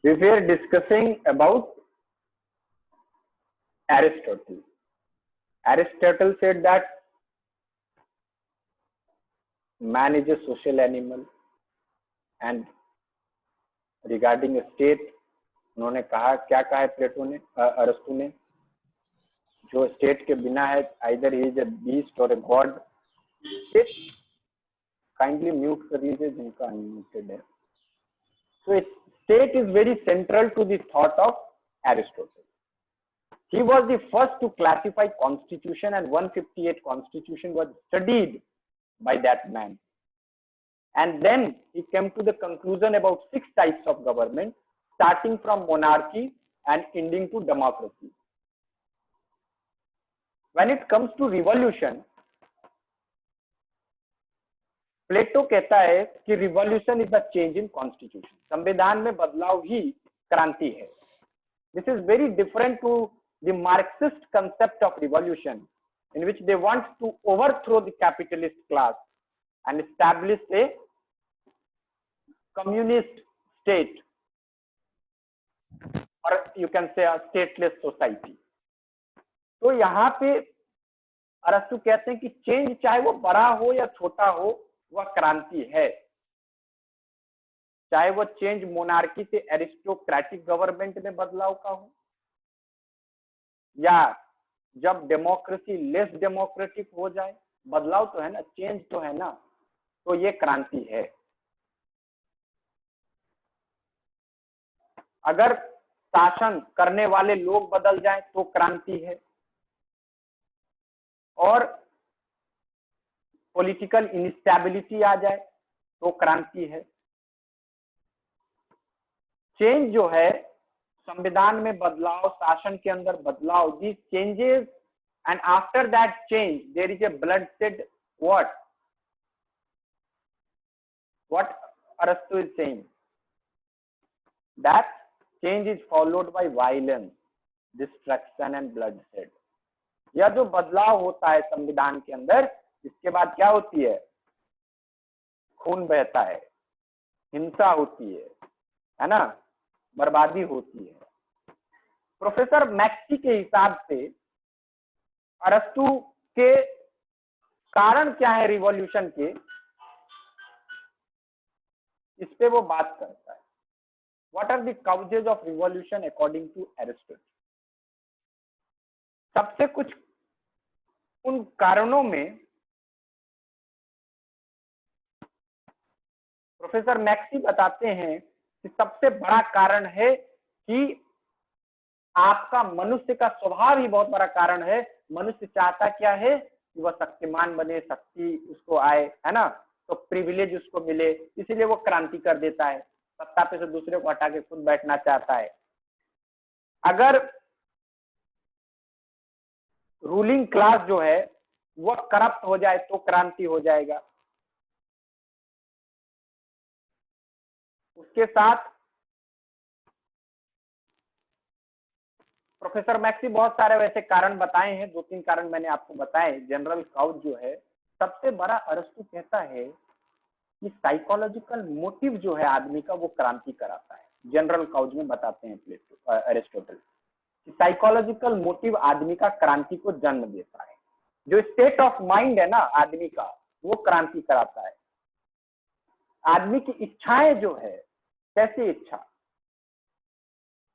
We were discussing about Aristotle. Aristotle said that man is a social animal, and regarding a state, उन्होंने कहा, क्या कहा है प्लेटो ने, अरस्तु ने, जो स्टेट के बिना है, either he is a beast or a god. Kindly mute कर लीजिए जिनका अनम्यूटेड है. So state is very central to the thought of Aristotle. He was the first to classify constitution, and 158 constitution was studied by that man. And then he came to the conclusion about 6 types of government, starting from monarchy and ending to democracy. When it comes to revolution, प्लेटो कहता है कि revolution is the change in constitution. संविधान में बदलाव ही क्रांति है. This is very different to the Marxist concept of revolution, in which they want to overthrow the capitalist class and establish a communist state, और you can say stateless society. तो यहाँ पे अरस्तु कहते हैं कि चेंज चाहे वो बड़ा हो या छोटा हो, वह क्रांति है. चाहे वो चेंज मोनार्की से एरिस्टोक्रेटिक गवर्नमेंट में बदलाव का हो, या जब डेमोक्रेसी लेस डेमोक्रेटिक हो जाए, बदलाव तो है ना, चेंज तो है ना, तो ये क्रांति है. अगर शासन करने वाले लोग बदल जाएं तो क्रांति है, और पॉलिटिकल इंस्टेबिलिटी आ जाए तो क्रांति है. चेंज जो है, संविधान में बदलाव, शासन के अंदर बदलाव, these changes, and after that change there is a bloodshed. What Aristotle is saying, that change is followed by violence, destruction and bloodshed. यह जो बदलाव होता है संविधान के अंदर, इसके बाद क्या होती है? खून बहता है, हिंसा होती है ना, बर्बादी होती है. प्रोफेसर मैक्सी के हिसाब से अरस्तु के कारण क्या है रिवॉल्यूशन के, इस पे वो बात करता है. What are the causes of revolution according to Aristotle? सबसे कुछ उन कारणों में प्रोफेसर मैक्सी बताते हैं कि सबसे बड़ा कारण है कि आपका मनुष्य का स्वभाव ही बहुत बड़ा कारण है. मनुष्य चाहता क्या है कि वह शक्तिमान बने, शक्ति उसको आए, है ना, तो प्रिविलेज उसको मिले, इसीलिए वो क्रांति कर देता है. सत्ता पे से दूसरे को हटा के खुद बैठना चाहता है. अगर रूलिंग क्लास जो है वह करप्ट हो जाए तो क्रांति हो जाएगा. उसके साथ प्रोफेसर मैक्सी बहुत सारे वैसे कारण बताए हैं, 2-3 कारण मैंने आपको बताए. जनरल काउज जो है, सबसे बड़ा अरस्तु कहता है कि साइकोलॉजिकल मोटिव जो है आदमी का, वो क्रांति कराता है. जनरल काउज में बताते हैं प्लेटो, एरिस्टोटल, साइकोलॉजिकल मोटिव आदमी का क्रांति को जन्म देता है. जो स्टेट ऑफ माइंड है ना आदमी का, वो क्रांति कराता है. आदमी की इच्छाएं जो है, कैसी इच्छा,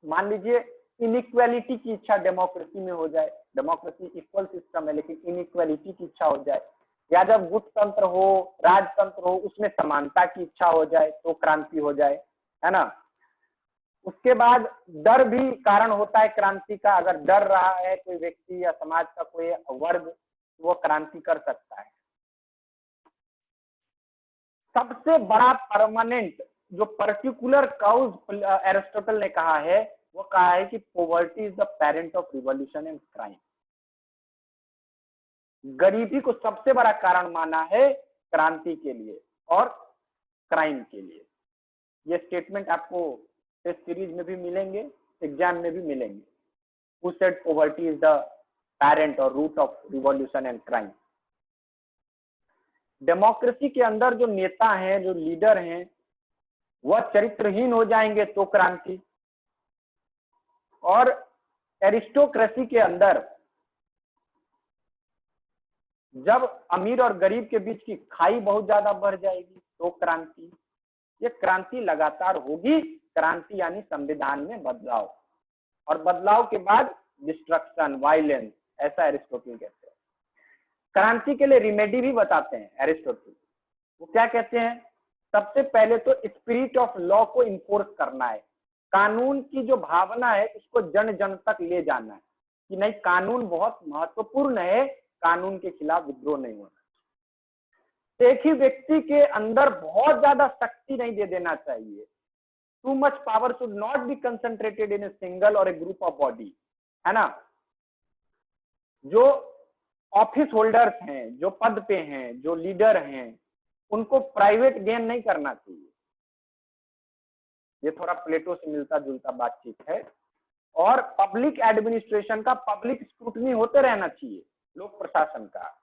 मान लीजिए इनइक्वालिटी की इच्छा डेमोक्रेसी में हो जाए, डेमोक्रेसी इक्वल सिस्टम है लेकिन इनइक्वालिटी की इच्छा हो जाए, या जब गुटतंत्र हो, राजतंत्र हो, उसमें समानता की इच्छा हो जाए तो क्रांति हो जाए, है ना. उसके बाद डर भी कारण होता है क्रांति का. अगर डर रहा है कोई व्यक्ति या समाज का कोई वर्ग, वो क्रांति कर सकता है. सबसे बड़ा परमानेंट जो पर्टिकुलर काउज एरिस्टोटल ने कहा है, वो कहा है कि poverty is the parent of revolution and crime. गरीबी को सबसे बड़ा कारण माना है क्रांति के लिए और क्राइम के लिए. ये स्टेटमेंट आपको टेस्ट सीरीज में भी मिलेंगे, एग्जाम में भी मिलेंगे. Who said poverty is the parent और root of revolution and crime? Democracy के अंदर जो नेता हैं, जो लीडर हैं, वह चरित्रहीन हो जाएंगे तो क्रांति. और एरिस्टोक्रेसी के अंदर जब अमीर और गरीब के बीच की खाई बहुत ज्यादा बढ़ जाएगी तो क्रांति, ये क्रांति लगातार होगी। क्रांति यानी संविधान में बदलाव, और बदलाव के बाद डिस्ट्रक्शन, वायलेंस, ऐसा एरिस्टोटल कहते हैं। क्रांति के लिए रिमेडी भी बताते हैं एरिस्टोटल। वो क्या कहते हैं? सबसे पहले तो स्पिरिट ऑफ लॉ को इन्फोर्स करना है, कानून की जो भावना है उसको जन जन तक ले जाना है कि नहीं, कानून बहुत महत्वपूर्ण है, कानून के खिलाफ विद्रोह नहीं होना। एक ही व्यक्ति के अंदर बहुत ज्यादा शक्ति नहीं दे देना चाहिए। Too much power should not be concentrated in a single और ए ग्रुप ऑफ बॉडी, है ना। जो ऑफिस होल्डर्स हैं, जो पद पे हैं, जो लीडर हैं, उनको प्राइवेट गेन नहीं करना चाहिए। ये थोड़ा प्लेटो से मिलता जुलता बातचीत है। और पब्लिक एडमिनिस्ट्रेशन का पब्लिक स्क्रूटनी होते रहना चाहिए, लोक प्रशासन का।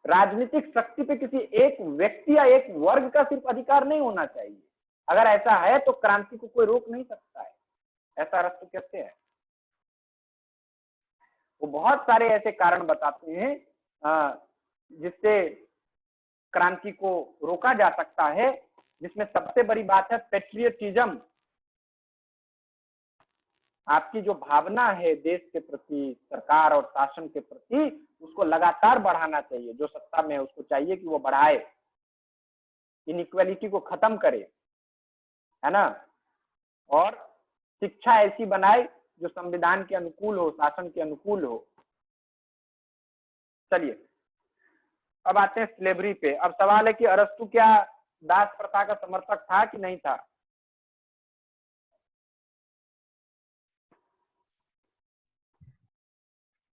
राजनीतिक शक्ति पे किसी एक व्यक्ति या एक वर्ग का सिर्फ अधिकार नहीं होना चाहिए। अगर ऐसा है तो क्रांति को कोई रोक नहीं सकता है, ऐसा अरस्तु कहते हैं। वो बहुत सारे ऐसे कारण बताते हैं जिससे क्रांति को रोका जा सकता है, जिसमें सबसे बड़ी बात है पेट्रियटिज्म। आपकी जो भावना है देश के प्रति, सरकार और शासन के प्रति, उसको लगातार बढ़ाना चाहिए। जो सत्ता में है उसको चाहिए कि वो बढ़ाए, इनइक्वालिटी को खत्म करे, है ना। और शिक्षा ऐसी बनाए जो संविधान के अनुकूल हो, शासन के अनुकूल हो। चलिए अब आते हैं स्लेवरी पे। अब सवाल है कि अरस्तु क्या दास प्रथा का समर्थक था कि नहीं था?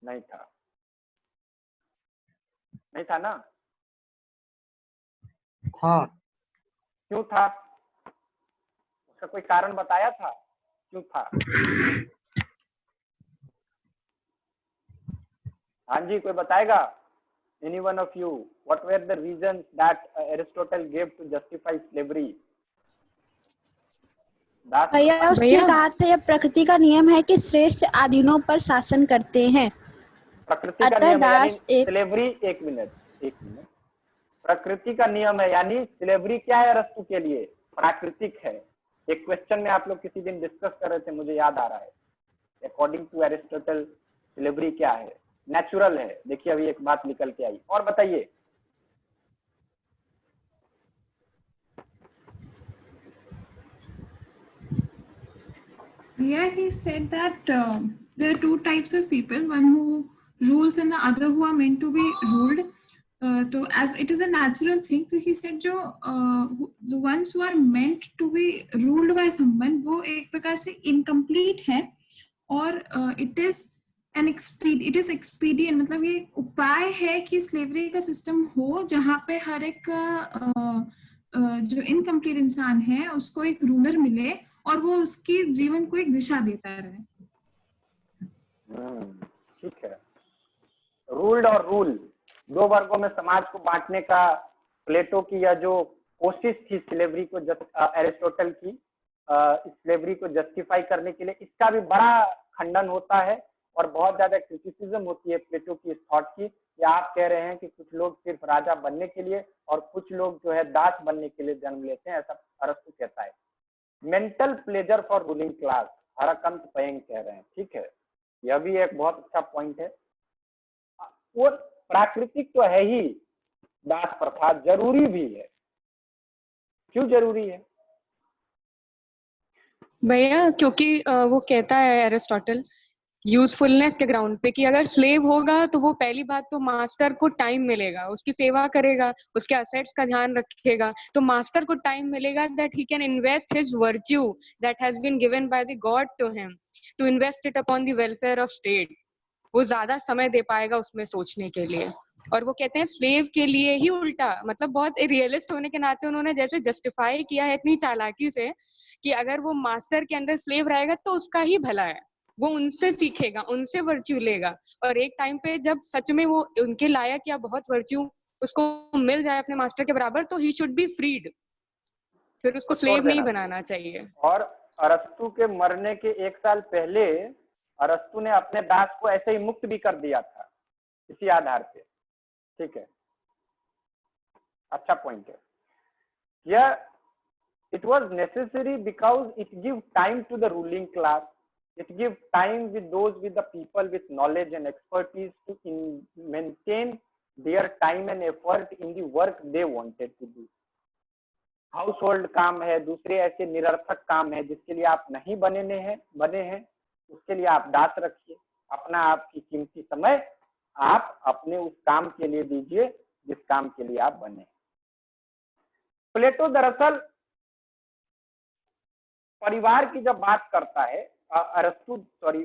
नहीं था, नहीं था ना? हाँ। क्यों था? उसका कोई कारण बताया था क्यों था? हाँ जी, कोई बताएगा? Any one of you, what were the reasons that Aristotle gave to justify slavery? भैया उसने कहा था यह प्रकृति का नियम है कि श्रेष्ठ अधीनों पर शासन करते हैं। प्रकृति का नियम है यानी स्लेवरी, एक मिनट, प्रकृति का नियम है यानी स्लेवरी क्या है अरस्तु के लिए? प्राकृतिक है। एक क्वेश्चन में आप लोग किसी दिन डिस्कस कर रहे थे, मुझे याद आ रहा है। अकॉर्डिंग टू एरिस्टोटल स्लेवरी क्या है? नेचुरल है। देखिए अभी एक बात निकल के आई, और बताइए। Yeah, he said that there are two types of people, one who rules and the other who are meant to be ruled. So as it is a natural thing, so he said the ones who are meant to be ruled by someone, वो एक प्रकार से incomplete है, और it is expedient, मतलब ये उपाय है कि स्लेवरी का सिस्टम हो जहाँ पे हर एक जो इनकम्प्लीट इंसान है उसको एक रूलर मिले और वो उसके जीवन को एक दिशा देता रहे। ठीक है। रूल्ड और रूल, दो वर्गों में समाज को बांटने का प्लेटो की यह जो कोशिश थी स्लेवरी को, एरिस्टोटल की स्लेवरी को जस्टिफाई करने के लिए, इसका भी बड़ा खंडन होता है और बहुत ज्यादा क्रिटिसिज्म होती है प्लेटो की इस थॉट की कि आप कह रहे हैं कि कुछ लोग सिर्फ राजा बनने के लिए और कुछ लोग जो है दास बनने के लिए जन्म लेते हैं, ऐसा अरस्तु कहता है। Mental pleasure for ruling class, हरकंत पयंग कह रहे हैं। ठीक है, यह भी एक बहुत अच्छा पॉइंट है। वो प्राकृतिक तो है ही, दास प्रथा जरूरी भी है। क्यों जरूरी है भैया? क्योंकि वो कहता है एरिस्टोटल यूजफुलनेस के ग्राउंड पे कि अगर स्लेव होगा तो वो पहली बात तो मास्टर को टाइम मिलेगा, उसकी सेवा करेगा, उसके असेट्स का ध्यान रखेगा, तो मास्टर को टाइम मिलेगा that he can invest his virtue that has been given by the god to him to invest it upon the welfare of state. वो ज्यादा समय दे पाएगा उसमें सोचने के लिए। और वो कहते हैं स्लेव के लिए ही उल्टा, मतलब बहुत रियलिस्ट होने के नाते उन्होंने जैसे जस्टिफाई किया है इतनी चालाकी से कि अगर वो मास्टर के अंदर स्लेव रहेगा तो उसका ही भला है, वो उनसे सीखेगा, उनसे वर्च्यू लेगा, और एक टाइम पे जब सच में वो उनके लायक या बहुत वर्च्यू उसको मिल जाए अपने मास्टर के बराबर तो ही शुड बी फ्रीड, फिर उसको स्लेव नहीं बनाना चाहिए। और अरस्तु के मरने के 1 साल पहले अरस्तु ने अपने दास को ऐसे ही मुक्त भी कर दिया था इसी आधार पे। ठीक है, अच्छा पॉइंट है। यह it was necessary because it give time to the ruling class, it give time with those with the people with knowledge and expertise to maintain their time and effort in the work they wanted to do। House hold काम है, दूसरे ऐसे निरर्थक काम है जिसके लिए आप नहीं बने हैं, उसके लिए आप दास रखिए। अपना आपकी कीमती समय आप अपने उस काम के लिए दीजिए जिस काम के लिए आप बने। प्लेटो दरअसल परिवार की जब बात करता है, अरस्तु सॉरी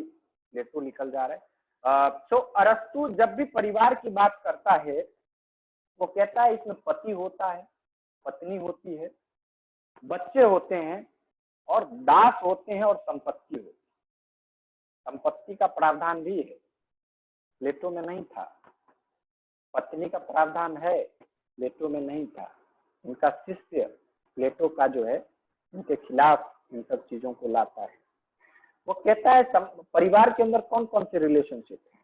प्लेटो निकल जा रहा है, तो अरस्तु जब भी परिवार की बात करता है वो कहता है इसमें पति होता है, पत्नी होती है, बच्चे होते हैं और दास होते हैं और संपत्ति होती है। संपत्ति का प्रावधान भी है, प्लेटो में नहीं था। पत्नी का प्रावधान है, प्लेटो में नहीं था। इनका शिष्य प्लेटो का जो है इनके खिलाफ इन सब चीजों को लाता है। वो कहता है परिवार के अंदर कौन कौन से रिलेशनशिप है।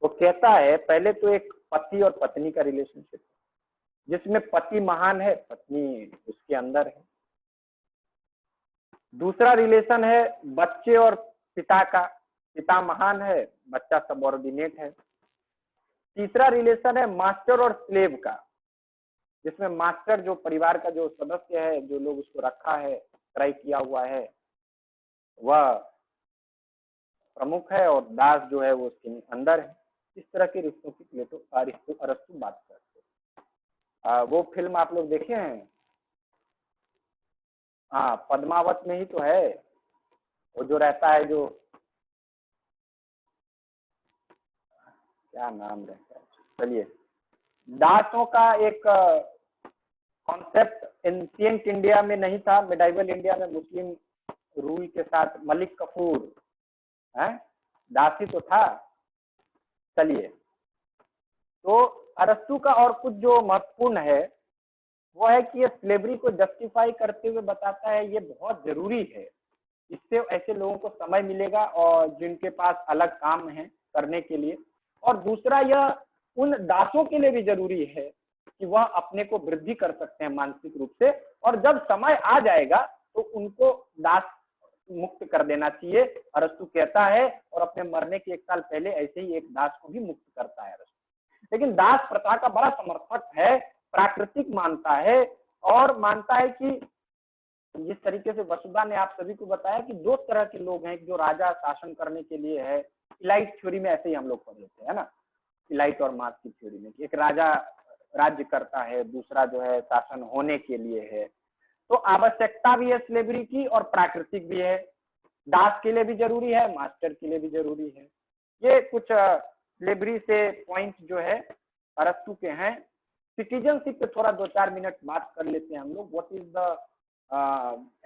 वो कहता है पहले तो एक पति और पत्नी का रिलेशनशिप जिसमें पति महान है, पत्नी उसके अंदर है। दूसरा रिलेशन है बच्चे और पिता का, पिता महान है, बच्चा सबऑर्डिनेट है। तीसरा रिलेशन है मास्टर और स्लेव का, जिसमें मास्टर जो परिवार का जो सदस्य है, जो लोग उसको रखा है, ट्राई किया हुआ है, वह प्रमुख है और दास जो है वो उसके अंदर है। इस तरह के रिश्तों की प्लेटो अरस्तु बात करते हैं। वो फिल्म आप लोग देखे हैं? हाँ, पद्मावत में ही तो है। वो जो रहता है, जो क्या नाम रहता है, चलिए, दासों का एक कॉन्सेप्ट एंशिएंट इंडिया में नहीं था, मिडाइवल इंडिया में मुस्लिम रूल के साथ मलिक कफूर है, दासी तो था। चलिए, तो अरस्तु का और कुछ जो महत्वपूर्ण है वो है कि ये स्लेवरी को जस्टिफाई करते हुए बताता है ये बहुत जरूरी है, इससे ऐसे लोगों को समय मिलेगा और जिनके पास अलग काम है करने के लिए। और दूसरा, यह उन दासों के लिए भी जरूरी है कि वह अपने को वृद्धि कर सकते हैं मानसिक रूप से, और जब समय आ जाएगा तो उनको दास मुक्त कर देना चाहिए, अरस्तु कहता है। और अपने मरने के 1 साल पहले ऐसे ही एक दास को भी मुक्त करता है अरस्तु। लेकिन दास प्रथा का बड़ा समर्थक है, प्राकृतिक मानता है और मानता है कि जिस तरीके से वसुधा ने आप सभी को बताया कि 2 तरह के लोग हैं, जो राजा शासन करने के लिए है। इलाइट थ्योरी में ऐसे ही हम लोग पढ़ लेते हैं ना, इलाइट और मार्क्स की थ्योरी में, एक राजा राज्य करता है, दूसरा जो है शासन होने के लिए है। तो आवश्यकता भी है स्लेवरी की और प्राकृतिक भी है, दास के लिए भी जरूरी है, मास्टर के लिए भी जरूरी है। ये कुछ स्लेवरी से पॉइंट जो है अरस्तु के हैं। सिटीजनशिप पे थोड़ा 2-4 मिनट बात कर लेते हैं हम लोग। What is the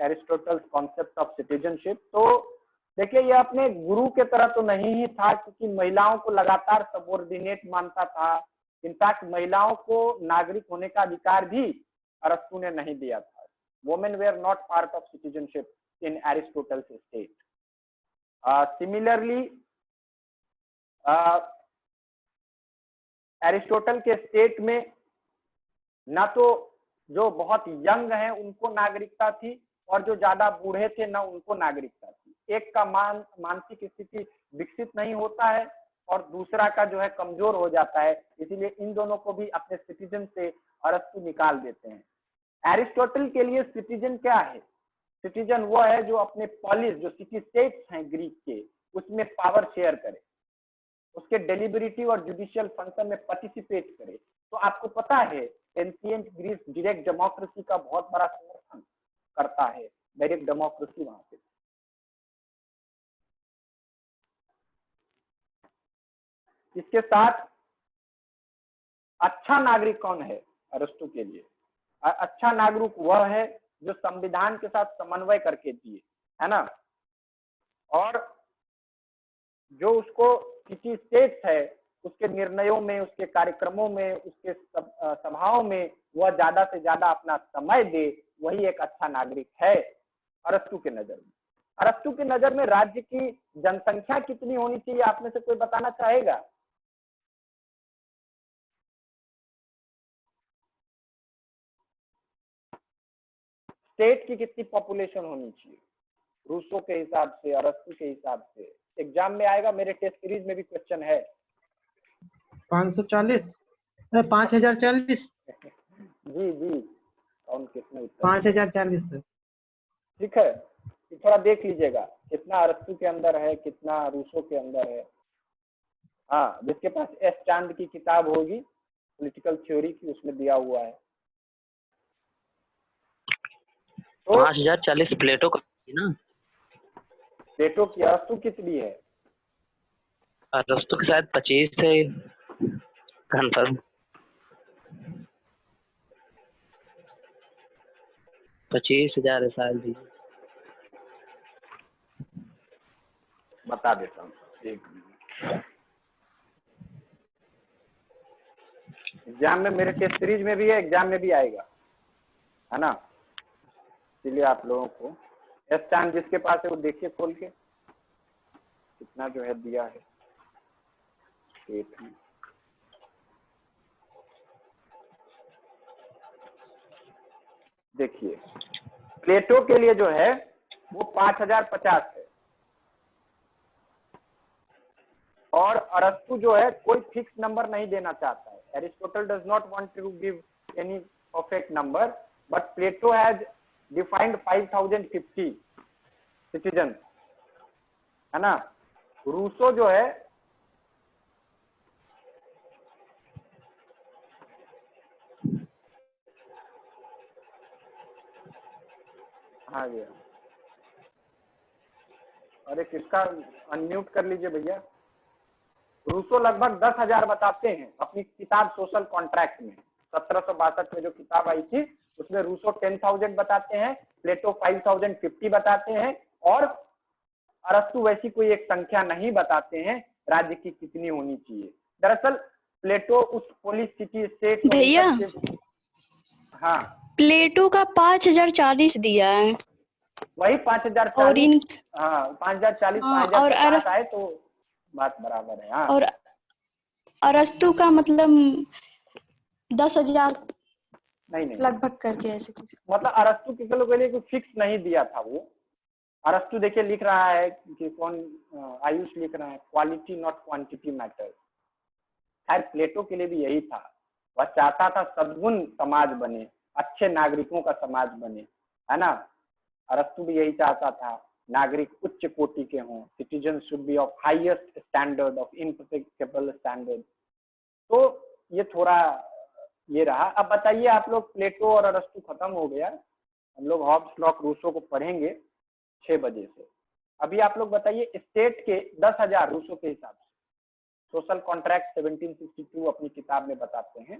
Aristotle's concept of citizenship. तो देखिए, ये अपने गुरु के तरह तो नहीं ही था, क्योंकि महिलाओं को लगातार सबऑर्डिनेट मानता था। इनफैक्ट महिलाओं को नागरिक होने का अधिकार भी अरस्तु ने नहीं दिया था। Women were not part of citizenship in Aristotle's state. Similarly Aristotle के स्टेट में ना तो जो बहुत यंग हैं उनको नागरिकता थी, और जो ज्यादा बूढ़े थे ना उनको नागरिकता थी। एक का मानसिक स्थिति विकसित नहीं होता है और दूसरा का जो है कमजोर हो जाता है, इसीलिए इन दोनों को भी अपने सिटीजन से अरस्तु निकाल देते हैं। एरिस्टोटल के लिए सिटीजन क्या है? सिटीजन वो है जो अपने पॉलिस, जो सिटी स्टेट्स हैं ग्रीक के, उसमें पावर शेयर करे, उसके डेलिबरेटिव और जुडिशियल फंक्शन में पार्टिसिपेट करे। तो आपको पता है एंशिएंट ग्रीस डायरेक्ट डेमोक्रेसी का बहुत बड़ा समर्थन करता है, डायरेक्ट डेमोक्रेसी वहां पे। इसके साथ अच्छा नागरिक कौन है अरस्तु के लिए? अच्छा नागरिक वह है जो संविधान के साथ समन्वय करके जिए, है ना, और जो उसको सिटी स्टेट्स है उसके निर्णयों में, उसके कार्यक्रमों में, उसके सभाओं में वह ज्यादा से ज्यादा अपना समय दे, वही एक अच्छा नागरिक है अरस्तु के नजर में। अरस्तु की नजर में राज्य की जनसंख्या कितनी होनी चाहिए, आप में से कोई बताना चाहेगा? स्टेट की कितनी पॉपुलेशन होनी चाहिए रूसो के हिसाब से, अरस्तु के हिसाब से? एग्जाम में आएगा, मेरे टेस्ट सीरीज में भी क्वेश्चन है। 540 5040 जी जी, कौन कितने उत्तर? 5040 ठीक है, तो थोड़ा देख लीजिएगा कितना अरस्तु के अंदर है, कितना रूसो के अंदर है। हाँ, जिसके पास एस चांद की किताब होगी पॉलिटिकल थ्योरी की, उसमें दिया हुआ है। तो 5040 प्लेटो का ना, प्लेटो की। अरस्तु कितनी है? अरस्तु के शायद 25 है, कंफर्म 25,000 है शायद जी। बता देता हूँ, एक मिनट। एग्जाम में, मेरे टेस्ट सीरीज में भी है, एग्जाम में भी आएगा, है ना? इसलिए आप लोगों को एस चांद जिसके पास है वो देखिए खोल के कितना जो है दिया है स्टेट में। देखिए प्लेटो के लिए जो है वो 5050 है, और अरस्तु जो है कोई फिक्स नंबर नहीं देना चाहता है। Aristotle does not want to give any perfect number, but Plato has defined 5050 citizen, है ना? रूसो जो है आ गया। अरे किसका अनम्यूट कर लीजिए भैया। रूसो लगभग 10,000 बताते हैं अपनी किताब सोशल कॉन्ट्रैक्ट में। 1762 में जो किताब आई थी उसमें रूसो 10,000 बताते हैं, प्लेटो 5,050 बताते हैं, और अरस्तु वैसी कोई एक संख्या नहीं बताते हैं राज्य की कितनी होनी चाहिए। दरअसल प्लेटो उस पोलिस सिटी स्टेट भैया, हाँ प्लेटो का 5040 दिया है, वही और 5040। इन हाँ 5040 और 5050 आए तो बात बराबर है। हाँ, और अरस्तु का मतलब 10,000 नहीं लगभग करके ऐसे कुछ। मतलब अरस्तु के लिए कोई फिक्स नहीं दिया था वो। अरस्तु देखिए लिख रहा है कि कौन, आयुष लिख रहा है, क्वालिटी नॉट क्वांटिटी मैटर। खैर प्लेटो के लिए भी यही था, वह चाहता था सद्गुण समाज बने, अच्छे नागरिकों का समाज बने, है ना? अरस्तु भी यही चाहता था, नागरिक उच्च कोटि के हों, citizen should be of highest standard, of unprofitable standard. तो ये थोड़ा ये रहा। अब बताइए आप लोग, प्लेटो और अरस्तु खत्म हो गया, हम लोग हॉब्स लॉक रूसो को पढ़ेंगे 6 बजे से। अभी आप लोग बताइए स्टेट के 10,000 रूसो के हिसाब से, सोशल कॉन्ट्रैक्ट 1762 अपनी किताब में बताते हैं,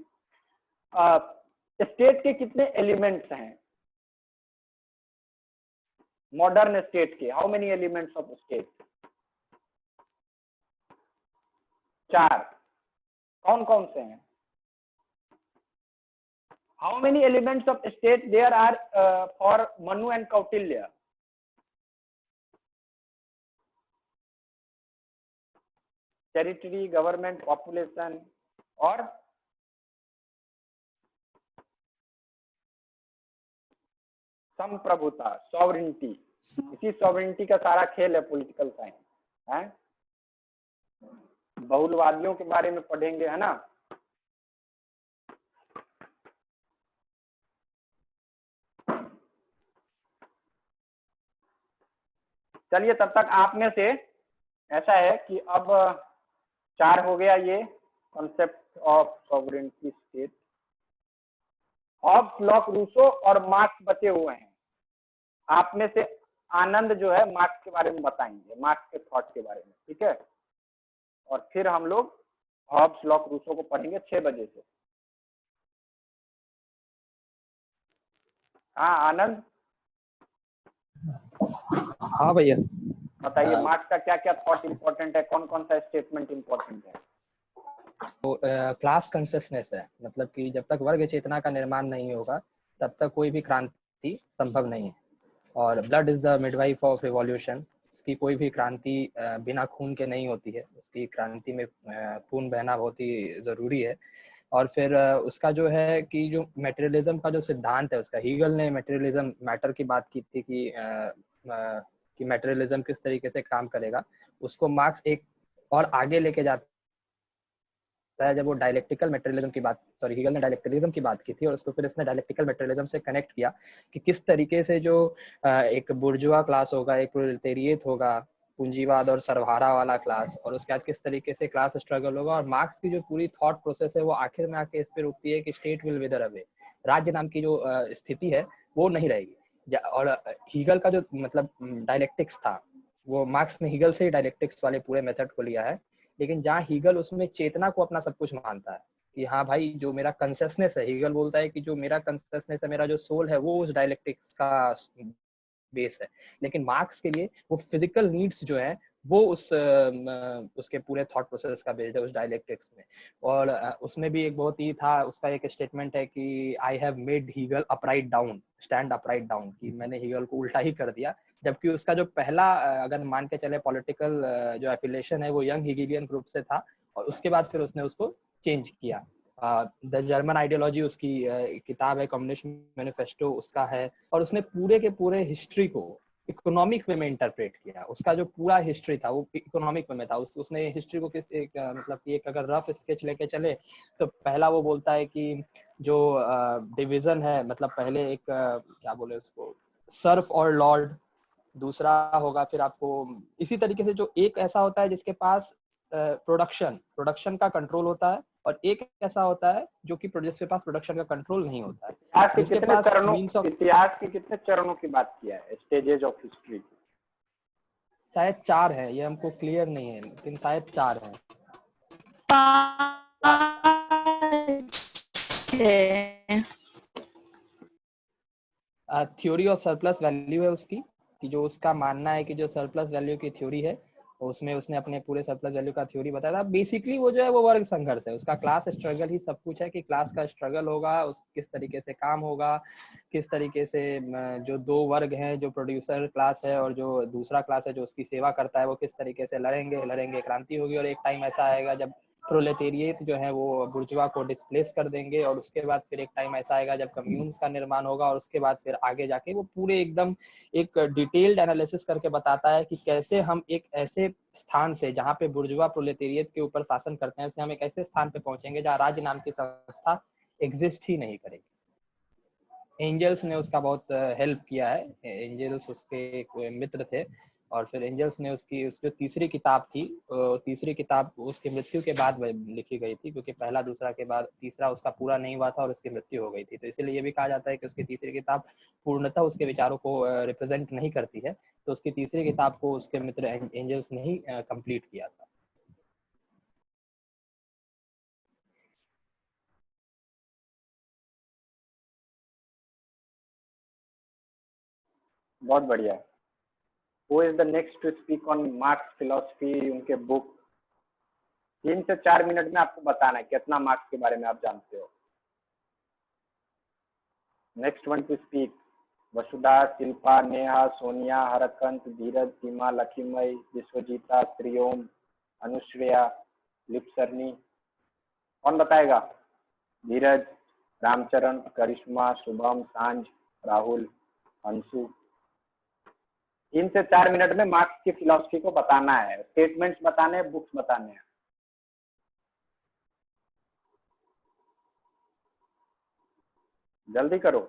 स्टेट के कितने एलिमेंट्स हैं मॉडर्न स्टेट के? How many elements of state? 4। कौन कौन से हैं? How many elements of state there are for Manu and Kautilya? Territory, government, population और संप्रभुता, सॉवरेनिटी। इसी सॉवरेनिटी का सारा खेल है पॉलिटिकल साइंस, है? बहुलवादियों के बारे में पढ़ेंगे, है ना? चलिए तब तक आप में से ऐसा है कि अब 4 हो गया ये concept of sovereignty state. Hobbes, Locke, Rousseau और मार्क्स बचे हुए हैं। आप में से आनंद जो है मार्क्स के बारे में बताएंगे, मार्क्स के थॉट के बारे में, ठीक है? और फिर हम लोग हॉब्स, लॉक, रूसो को पढ़ेंगे 6 बजे से। हाँ आनंद, हाँ भैया बताइए मार्क्स का क्या क्या थॉट इंपॉर्टेंट है, कौन कौन सा स्टेटमेंट इंपॉर्टेंट है? तो क्लास कंसिस्टेंस है, मतलब कि जब तक वर्ग चेतना का निर्माण नहीं होगा तब तक कोई भी क्रांति संभव नहीं है। और blood is the midwife of revolution. उसकी कोई भी क्रांति बिना खून के नहीं होती है, उसकी क्रांति में खून बहना बहुत ही ज़रूरी है। और फिर उसका जो है कि जो मटेरियलिज्म का जो सिद्धांत है उसका, हीगल ने मटेरियलिज्म मैटर की बात की थी कि मटेरियलिज्म किस तरीके से काम करेगा, उसको मार्क्स एक और आगे लेके जाता है जब वो डायलेक्टिकल मटेरियलिज्म की बात, सॉरी हीगल ने डायलेक्टिलिज्म की बात की थी और उसको फिर इसने डायलेक्टिकल मटेरियलिज्म से कनेक्ट किया कि किस तरीके से जो एक बुर्जुआ क्लास होगा, एक प्रोलेटेरिएट होगा, पूंजीवाद और सर्वहारा वाला क्लास, और उसके बाद किस तरीके से क्लास स्ट्रगल होगा। और मार्क्स की जो पूरी थॉट प्रोसेस है वो आखिर में आके इस पे रुकती है कि स्टेट विल विदर अवे, राज्य नाम की जो स्थिति है वो नहीं रहेगी। और हीगल का जो मतलब डायलेक्टिक्स था, वो मार्क्स ने हीगल से ही डायलेक्टिक्स वाले पूरे मेथड को लिया है, लेकिन जहाँ हीगल उसमें चेतना को अपना सब कुछ मानता है कि हाँ भाई जो मेरा कंसियसनेस है, हीगल बोलता है कि जो मेरा कंसियसनेस है, मेरा जो सोल है, वो उस डायलेक्टिक्स का बेस है। लेकिन मार्क्स के लिए वो फिजिकल नीड्स जो है वो उसके पूरे थॉट प्रोसेस का बेस्ड है उस डायलेक्टिक्स में। और उसमें भी एक बहुत ही था, उसका एक स्टेटमेंट है कि I have made Hegel upright down, stand upright down, कि मैंने हीगल को उल्टा ही कर दिया। जबकि उसका जो पहला अगर मान के चले पॉलिटिकल जो एफिलिएशन है वो यंग हीगलियन ग्रुप से था, और उसके बाद फिर उसने उसको चेंज किया। द जर्मन आइडियोलॉजी उसकी किताब है, कम्युनिस्ट मैनिफेस्टो उसका है, और उसने पूरे के पूरे हिस्ट्री को इकोनॉमिक वे में इंटरप्रेट किया। उसका जो पूरा हिस्ट्री था वो इकोनॉमिक वे में था। उसने हिस्ट्री को किस एक मतलब कि एक अगर रफ स्केच लेके चले तो पहला वो बोलता है कि जो डिवीजन है, मतलब पहले एक क्या बोले उसको, सर्फ और लॉर्ड, दूसरा होगा फिर आपको इसी तरीके से जो एक ऐसा होता है जिसके पास प्रोडक्शन का कंट्रोल होता है, और एक ऐसा होता है जो कि जिसके पास प्रोडक्शन का कंट्रोल नहीं होता है। इतिहास के कितने चरणों की बात किया है, स्टेजेस ऑफ हिस्ट्री? शायद 4 है, ये हमको क्लियर नहीं है, लेकिन शायद 4 है। थ्योरी ऑफ सरप्लस वैल्यू है उसकी, कि जो उसका मानना है कि जो सरप्लस वैल्यू की थ्योरी है उसमें उसने अपने पूरे सरप्लस वैल्यू का थ्योरी बताया था। बेसिकली वो जो है वो वर्ग संघर्ष है, उसका क्लास स्ट्रगल ही सब कुछ है, कि क्लास का स्ट्रगल होगा, उस किस तरीके से काम होगा, किस तरीके से जो दो वर्ग हैं, जो प्रोड्यूसर क्लास है और जो दूसरा क्लास है जो उसकी सेवा करता है, वो किस तरीके से लड़ेंगे, क्रांति होगी, और एक टाइम ऐसा आएगा जब प्रोलेटेरिएट जो है वो बुर्जुआ को डिस्प्लेस कर देंगे, और उसके बाद फिर एक टाइम ऐसा आएगा जब कम्यून्स का निर्माण होगा, और उसके बाद फिर आगे जाके वो पूरे एकदम एक डिटेल्ड एनालिसिस करके बताता है कि कैसे हम एक ऐसे स्थान से जहाँ पे बुर्जुआ प्रोलेटेरिएट के ऊपर शासन करते हैं, से हम एक ऐसे स्थान पे पहुंचेंगे जहाँ राज्य नाम की संस्था एग्जिस्ट ही नहीं करेगी। एंजल्स ने उसका बहुत हेल्प किया है, एंजल्स उसके कोई मित्र थे, और फिर एंजल्स ने उसकी तीसरी किताब थी, तीसरी किताब उसकी मृत्यु के बाद लिखी गई थी, क्योंकि पहला दूसरा के बाद तीसरा उसका पूरा नहीं हुआ था और उसकी मृत्यु हो गई थी। तो इसलिए ये भी कहा जाता है कि उसकी तीसरी किताब पूर्णतः उसके विचारों को रिप्रेजेंट नहीं करती है, तो उसकी तीसरी किताब को उसके मित्र एंजल्स ने ही कंप्लीट किया था। बहुत बढ़िया। Who is the next to speak on Marx philosophy? उनके बुक 3 से 4 मिनट में आपको बताना है कितना मार्क्स के बारे में आप जानते हो। नेक्स्ट वन टू स्पीक वसुधा, शिल्पा, नेहा, सोनिया, हरकंत, धीरज, सीमा, लक्ष्मीमय, विश्वजीता, त्रियोम, अनुश्रेया, लिपसरनी। कौन बताएगा? धीरज, रामचरण, करिश्मा, शुभम, सांझ, राहुल, अंशु। 3 से 4 मिनट में मार्क्स की फिलॉसफी को बताना है, स्टेटमेंट्स बताने हैं, बुक्स बताने हैं। जल्दी करो।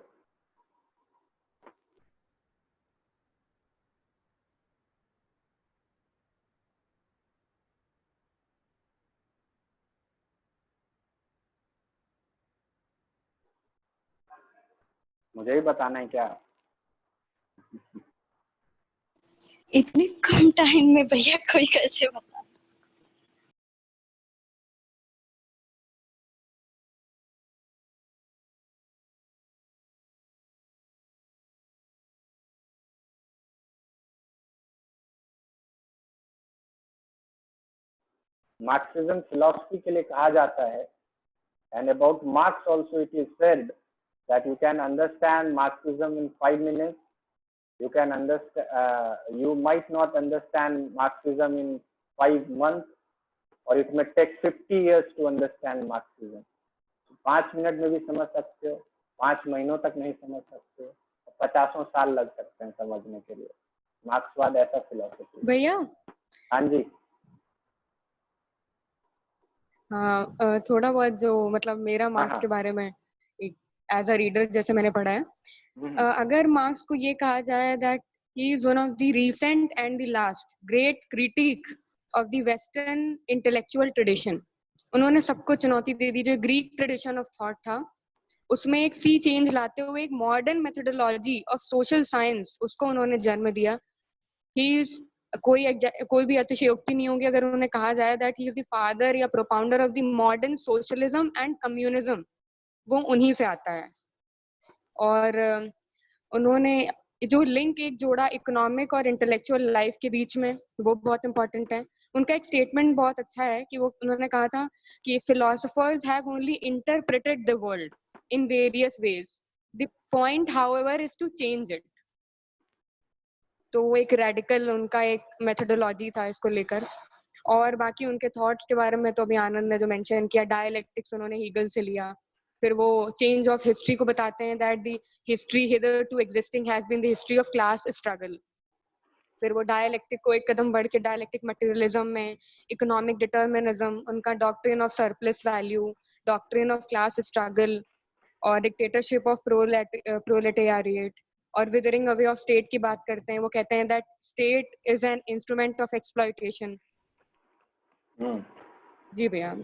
मुझे ही बताना है क्या? इतने कम टाइम में भैया कोई कैसे बता? मार्क्सिज्म फिलॉसफी के लिए कहा जाता है, and about Marx also it is said that you can understand Marxism in 5 minutes You can understand, you might not understand Marxism in 5 months, or it may take 50 years to understand Marxism. 5 minute में भी समझ सकते हो, 5 महीनों तक नहीं समझ सकते हो, 50 साल लग सकते हैं समझने के लिए। मार्क्सवाद ऐसा फिलोसफी। भैया हाँ जी। हाँ, थोड़ा बहुत जो मतलब मेरा मार्क्स के बारे में एज अ रीडर जैसे मैंने पढ़ा है, अगर मार्क्स को ये कहा जाए that he is one of the recent and the last great critic of the western intellectual tradition. उन्होंने सबको चुनौती दे दी। जो ग्रीक ट्रेडिशन ऑफ थॉट था उसमें एक सी चेंज लाते हुए एक modern methodology of social science उसको उन्होंने जन्म दिया। ही कोई भी अतिशयोक्ति नहीं होगी अगर उन्हें कहा जाए that he is the father या propounder of the modern socialism and communism. वो उन्हीं से आता है। और उन्होंने जो लिंक एक जोड़ा इकोनॉमिक और इंटेलेक्चुअल लाइफ के बीच में, वो बहुत इंपॉर्टेंट है। उनका एक स्टेटमेंट बहुत अच्छा है कि वो उन्होंने कहा था कि philosophers have only interpreted the world in various ways. The point, however, is to change it. तो वो एक रेडिकल उनका एक मेथोडोलॉजी था इसको लेकर। और बाकी उनके थॉट्स के बारे में तो अभी आनंद ने जो मेंशन किया, डायलेक्टिक्स उन्होंने हीगल से लिया। फिर वो चेंज ऑफ हिस्ट्री को बताते हैं that the history hitherto existing has been the history of class struggle. फिर वो डायलेक्टिक को एक कदम बढ़ के डायलेक्टिक मटेरियलिज्म में इकोनॉमिक डिटर्मिनिज्म, उनका doctrine of surplus value, doctrine of class struggle और डिक्टेटरशिप ऑफ प्रोलेटेरिएट और विदरिंग अवे ऑफ स्टेट की बात करते हैं। वो कहते हैं that state is an instrument of exploitation. जी भैया।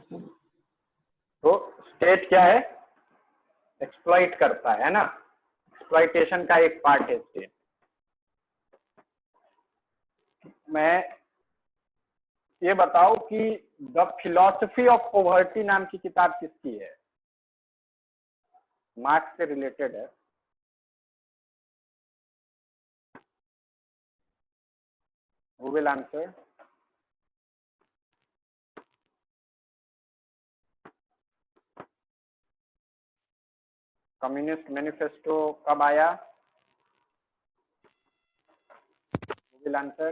तो स्टेट क्या है? एक्सप्लॉइट करता है ना, एक्सप्लॉइटेशन का एक पार्ट है स्टेट। मैं ये बताओ कि द फिलॉसफी ऑफ पॉवर्टी नाम की किताब किसकी है? मार्क्स से रिलेटेड है। Who will answer? Communist manifesto कब आया? Who will answer?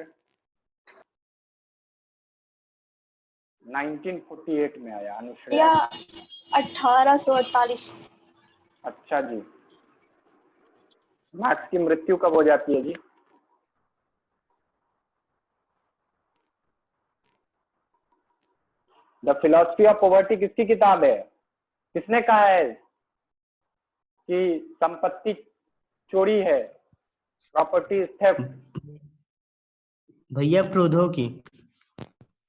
1948 में आया। अनुश्रेया 1848। अच्छा जी। मार्क्स की मृत्यु कब हो जाती है जी? द फिलॉसफी ऑफ पॉवर्टी किसकी किताब है? किसने कहा है कि संपत्ति चोरी है, प्रॉपर्टी थेफ्ट? भैया प्रोधो की।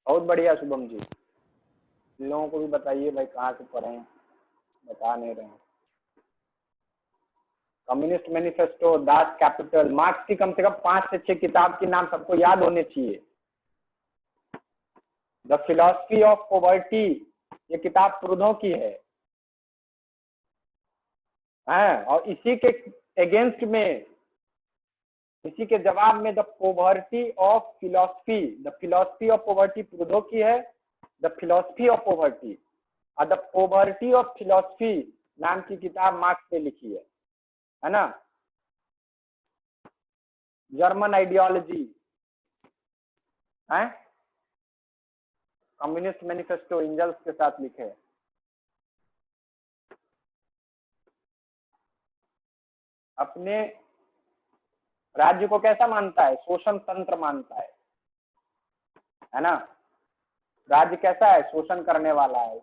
बहुत बढ़िया शुभम जी। इन लोगों को भी बताइए भाई कहाँ से पढ़े हैं, बता नहीं रहे हैं। Communist manifesto, Das Kapital, marks की कम से कम 5 से 6 किताब के नाम सबको याद होने चाहिए। द फिलॉसफी ऑफ पॉवर्टी ये किताब प्रूधो की है। और इसी के अगेंस्ट में, इसी के जवाब में the poverty of philosophy, the philosophy of poverty Proudhon की है, द फिलॉसफी ऑफ पॉवर्टी, और द पॉवर्टी ऑफ फिलॉसफी नाम की किताब मार्क्स ने लिखी है ना। जर्मन आइडियोलॉजी है, कम्युनिस्ट मैनिफेस्टो एंजल्स के साथ लिखे। अपने राज्य को कैसा मानता है? शोषण तंत्र मानता है ना। राज्य कैसा है? शोषण करने वाला है।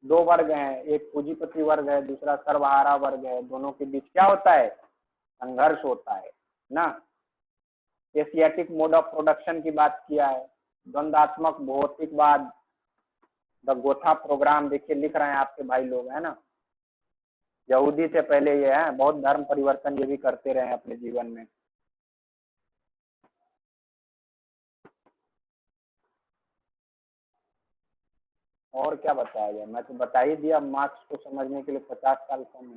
2 वर्ग हैं, एक पूंजीपति वर्ग है, दूसरा सर्वहारा वर्ग है। दोनों के बीच क्या होता है? संघर्ष होता है ना। एशियाटिक मोड ऑफ प्रोडक्शन की बात किया है, द्वंद्वात्मक भौतिकवाद, द गोथा प्रोग्राम देखिए लिख रहे हैं आपके भाई लोग, है ना। यहूदी से पहले ये है, बहुत धर्म परिवर्तन ये भी करते रहे अपने जीवन में। और क्या बताया जाए? मैं तो बता ही दिया। मार्क्स को समझने के लिए 50 साल कम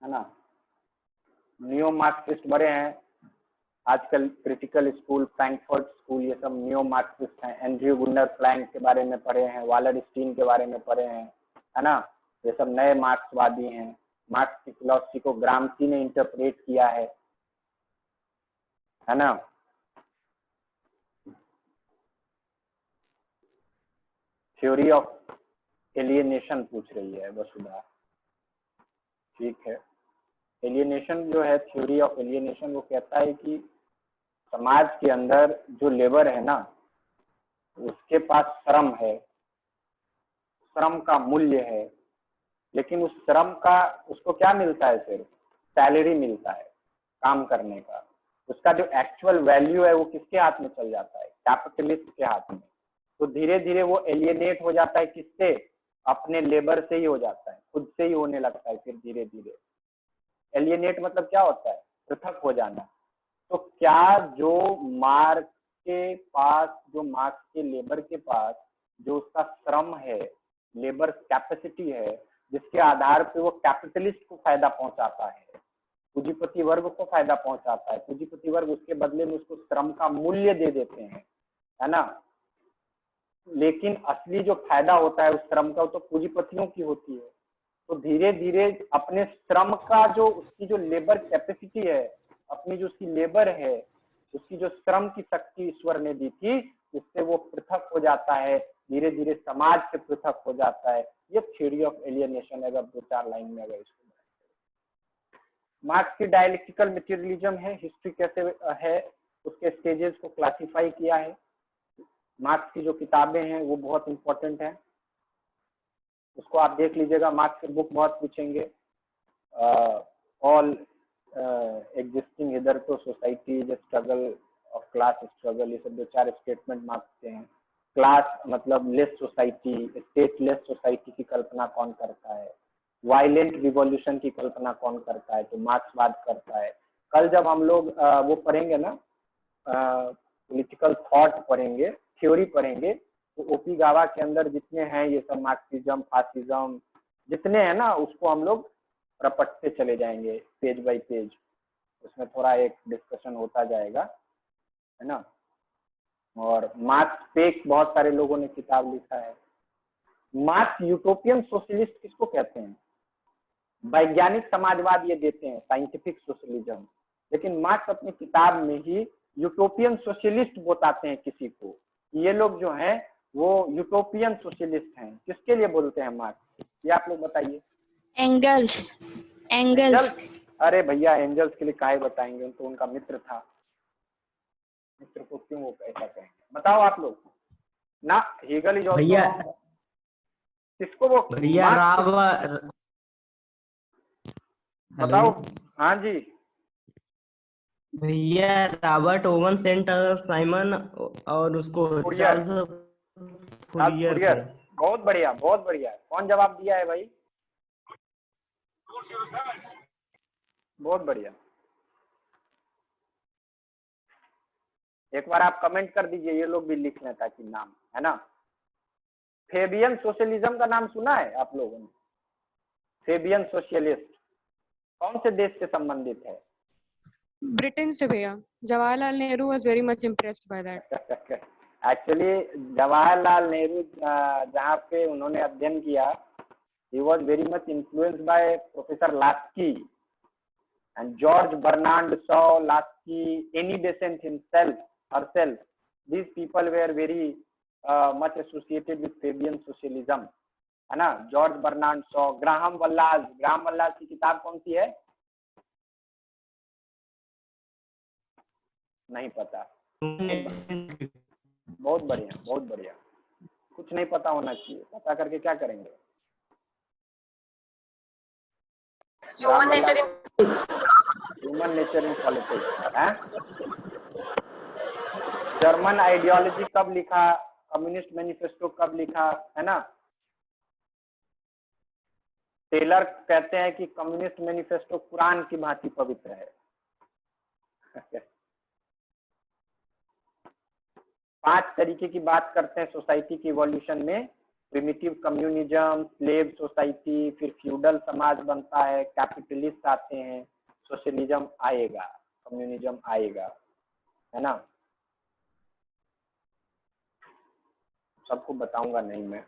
है ना। नियो मार्क्सिस्ट बड़े हैं आजकल, क्रिटिकल स्कूल, फ्रैंकफर्ट स्कूल, ये सब नियो मार्क्सिस्ट हैं। एंड्रयू गुन्नर प्लैंक के बारे में पढ़े हैं, वालरस्टीन के बारे में पढ़े हैं, है ना। ये सब नए मार्क्सवादी हैं। मार्क्स की फिलॉसफी को ग्रामसी ने इंटरप्रेट किया है। है ना। थ्योरी ऑफ एलियनेशन पूछ रही है वसुधा, ठीक है। एलियनेशन जो है, थ्योरी ऑफ एलियनेशन, वो कहता है कि समाज के अंदर जो लेबर है ना, उसके पास श्रम है, श्रम का मूल्य है, लेकिन उस श्रम का उसको क्या मिलता है, सिर्फ सैलरी मिलता है काम करने का। उसका जो एक्चुअल वैल्यू है वो किसके हाथ में चल जाता है, कैपिटलिस्ट के हाथ में। तो धीरे धीरे वो एलियनेट हो जाता है, किससे, अपने लेबर से ही हो जाता है, खुद से ही होने लगता है। फिर धीरे धीरे एलियनेट मतलब क्या होता है, पृथक हो जाना। तो क्या जो मार्क्स के पास, जो मार्क्स के लेबर के पास जो उसका श्रम है, लेबर कैपेसिटी है, जिसके आधार पे वो कैपिटलिस्ट को फायदा पहुंचाता है, पूंजीपति वर्ग को फायदा पहुंचाता है, पूंजीपति वर्ग उसके बदले में उसको श्रम का मूल्य दे देते हैं, है ना। लेकिन असली जो फायदा होता है उस श्रम का, वो तो पूंजीपतियों की होती है। तो धीरे धीरे अपने श्रम का जो, उसकी जो लेबर कैपेसिटी है, अपनी जो उसकी लेबर है, उसकी जो श्रम की शक्ति ईश्वर ने दी थी, उससे वो पृथक हो जाता है, धीरे धीरे समाज से पृथक हो जाता है। ये थ्योरी ऑफ एलियनेशन है। अगर 2-4 लाइन में अगर इसको, मार्क्स की डायलेक्टिकल मटेरियलिज्म है, हिस्ट्री कैसे है, उसके स्टेजेस को क्लासिफाई किया है। मार्क्स की जो किताबें हैं वो बहुत इंपॉर्टेंट है, उसको आप देख लीजिएगा। मार्क्स की बुक बहुत पूछेंगे। ऑल एग्जिस्टिंग इधर तो society, struggle of class struggle, ये सब 2-4 स्टेटमेंट मार्क्स के हैं। क्लास मतलब लेस सोसाइटी, स्टेटलेस सोसाइटी की कल्पना कौन करता है, वायलेंट रिवॉल्यूशन की कल्पना कौन करता है, तो मार्क्सवाद करता है। कल जब हम लोग वो पढ़ेंगे ना, पॉलिटिकल थॉट पढ़ेंगे, थ्योरी पढ़ेंगे, तो ओपी गावा के अंदर जितने हैं ये सब मार्क्सिज्म, फासिज्म जितने हैं ना, उसको हम लोग रपटते चले जाएंगे पेज बाय पेज। उसमें थोड़ा एक डिस्कशन होता जाएगा, है ना। और मार्क्स पे बहुत सारे लोगों ने किताब लिखा है। मार्क्स यूटोपियन सोशलिस्ट किसको कहते हैं, वैज्ञानिक समाजवाद ये देते हैं, साइंटिफिक सोशलिज्म। लेकिन मार्क्स अपनी किताब में ही यूटोपियन सोशलिस्ट बताते हैं किसी को। ये लोग जो हैं वो यूटोपियन सोशलिस्ट हैं। किसके लिए बोलते हैं मार्क्स, ये आप लोग बताइए। एंगल्स। अरे भैया, एंजल्स के लिए काहे बताएंगे, तो उनका मित्र था, मित्र को क्यों वो ऐसा कहेंगे, बताओ आप लोग ना। हेगल इज भैया, ऑल्सो, किसको वो भैया बताओ। हाँ जी भैया रॉबर्ट ओवन सेंट साइमन और उसको फुरियर, चार्ल्स फुरियर फुरियर। थे। बहुत बढ़िया, बहुत बढ़िया। कौन जवाब दिया है भाई, बहुत बढ़िया। एक बार आप कमेंट कर दीजिए, ये लोग भी लिख लें ताकि नाम, है ना। फेबियन सोशलिज्म का नाम सुना है आप लोगों ने, फेबियन सोशलिस्ट कौन से देश से संबंधित है, ब्रिटेन से भैया। Jawaharlal Nehru was very much impressed by that. Actually Jawaharlal Nehru जहाँ पे उन्होंने अध्ययन किया, he was very much influenced by Professor Lasky and George Bernard Shaw, Lasky, Annie Besant herself. These people were very much associated with Fabian socialism, है ना। George Bernard Shaw, Graham वल्लास की किताब कौन सी है, नहीं पता। बहुत बढ़िया, बहुत बढ़िया। कुछ नहीं पता होना चाहिए, पता करके क्या करेंगे। Human nature in politics. German ideology कब लिखा, कम्युनिस्ट मैनिफेस्टो कब लिखा, है ना। टेलर कहते हैं कि कम्युनिस्ट मैनिफेस्टो कुरान की भांति पवित्र है। 5 तरीके की बात करते हैं सोसाइटी की इवोल्यूशन में। प्रिमिटिव कम्युनिज्म, स्लेव सोसाइटी, फिर फ्यूडल समाज बनता है, कैपिटलिस्ट आते हैं, सोशलिज्म आएगा, कम्युनिज्म आएगा, है ना। सबको बताऊंगा नहीं मैं,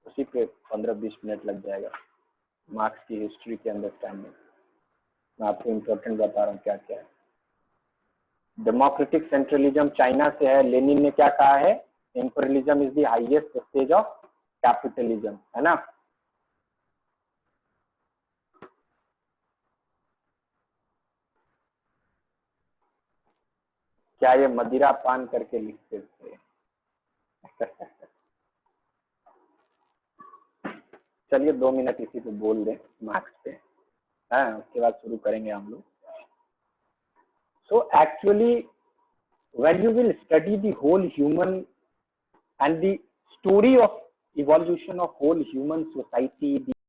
उसी पे 15-20 मिनट लग जाएगा। मार्क्स की हिस्ट्री के अंडरस्टैंडिंग मैं आपको इम्पोर्टेंट बता रहा हूँ क्या क्या है। डेमोक्रेटिक सेंट्रलिज्म चाइना से है। लेनिन ने क्या कहा है? Imperialism is the highest stage of capitalism, है ना। क्या ये मदिरा पान करके लिखते थे? चलिए 2 मिनट इसी पे बोल दें मार्क्स पे, हाँ, उसके बाद शुरू करेंगे हम लोग। So actually, when you will study the whole human and the story of evolution of whole human society,